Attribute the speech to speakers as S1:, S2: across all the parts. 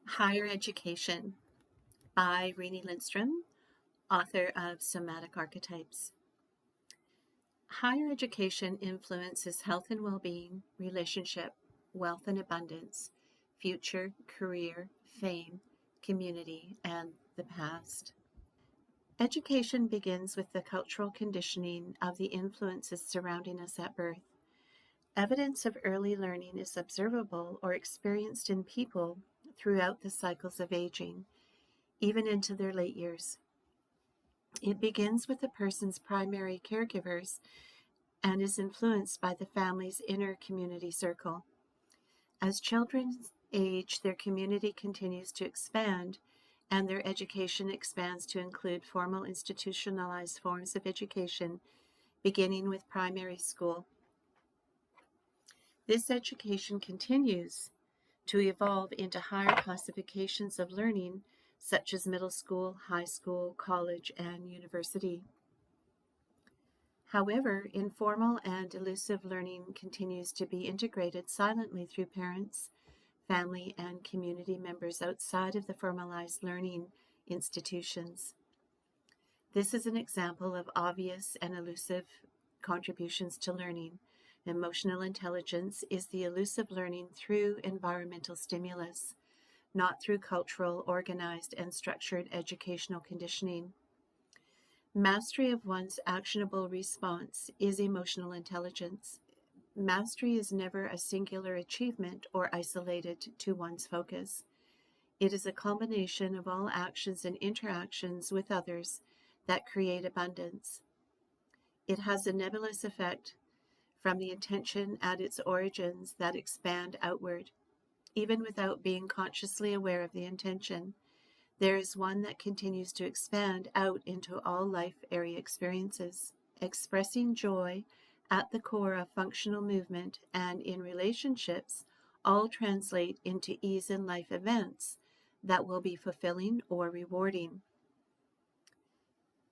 S1: Higher Education by Renee Lindstrom, author of Somatic Archetypes. Higher education influences health and well-being, relationship, wealth and abundance, future, career, fame, community, and the past. Education begins with the cultural conditioning of the influences surrounding us at birth. Evidence of early learning is observable or experienced in people throughout the cycles of aging, even into their late years. It begins with a person's primary caregivers and is influenced by the family's inner community circle. As children age, their community continues to expand, and their education expands to include formal institutionalized forms of education, beginning with primary school. This education continues to evolve into higher classifications of learning, such as middle school, high school, college, and university. However, informal and elusive learning continues to be integrated silently through parents, family, and community members outside of the formalized learning institutions. This is an example of obvious and elusive contributions to learning. Emotional intelligence is the elusive learning through environmental stimulus, not through cultural, organized, and structured educational conditioning. Mastery of one's actionable response is emotional intelligence. Mastery is never a singular achievement or isolated to one's focus. It is a combination of all actions and interactions with others that create abundance. It has a nebulous effect from the intention at its origins that expand outward. Even without being consciously aware of the intention, there is one that continues to expand out into all life area experiences, expressing joy at the core of functional movement, and in relationships all translate into ease in life events that will be fulfilling or rewarding.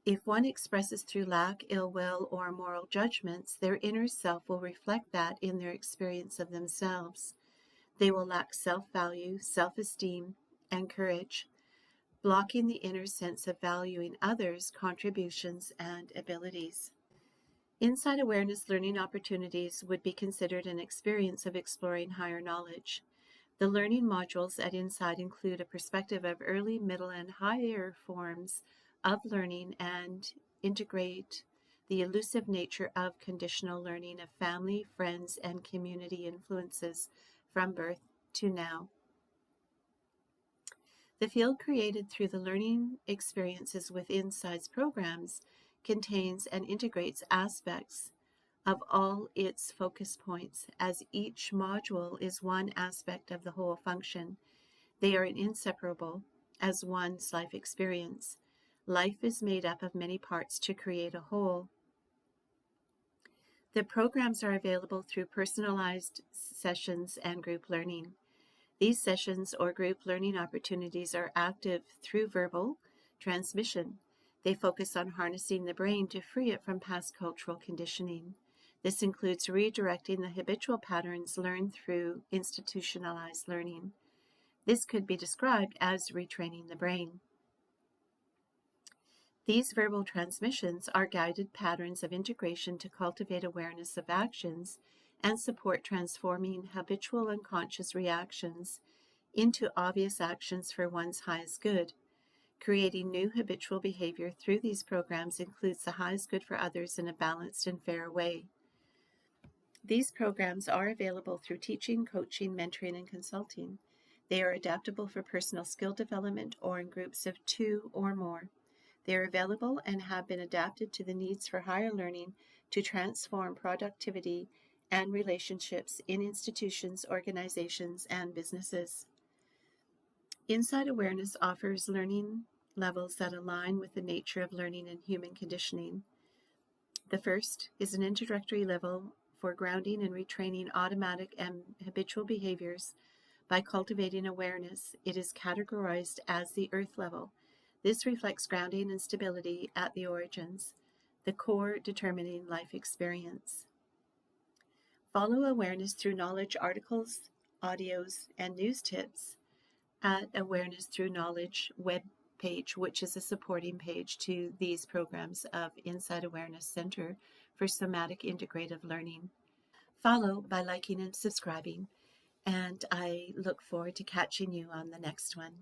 S1: If one expresses through lack, ill will, or moral judgments, their inner self will reflect that in their experience of themselves. They will lack self-value, self-esteem, and courage, blocking the inner sense of valuing others' contributions and abilities. Inside awareness learning opportunities would be considered an experience of exploring higher knowledge. The learning modules at Inside include a perspective of early, middle, and higher forms of learning and integrate the elusive nature of conditional learning of family, friends, and community influences from birth to now. The field created through the learning experiences with Inside's programs contains and integrates aspects of all its focus points, as each module is one aspect of the whole function. They are inseparable as one's life experience. Life is made up of many parts to create a whole. The programs are available through personalized sessions and group learning. These sessions or group learning opportunities are active through verbal transmission. They focus on harnessing the brain to free it from past cultural conditioning. This includes redirecting the habitual patterns learned through institutionalized learning. This could be described as retraining the brain. These verbal transmissions are guided patterns of integration to cultivate awareness of actions and support transforming habitual unconscious reactions into obvious actions for one's highest good. Creating new habitual behavior through these programs includes the highest good for others in a balanced and fair way. These programs are available through teaching, coaching, mentoring, and consulting. They are adaptable for personal skill development or in groups of 2 or more. They are available and have been adapted to the needs for higher learning to transform productivity and relationships in institutions, organizations, and businesses. Inside Awareness offers learning levels that align with the nature of learning and human conditioning. The first is an introductory level for grounding and retraining automatic and habitual behaviors by cultivating awareness. It is categorized as the Earth level. This reflects grounding and stability at the origins, the core determining life experience. Follow awareness through knowledge articles, audios, and news tips at Awareness Through Knowledge webpage, which is a supporting page to these programs of Inside Awareness Center for Somatic Integrative Learning. Follow by liking and subscribing, and I look forward to catching you on the next one.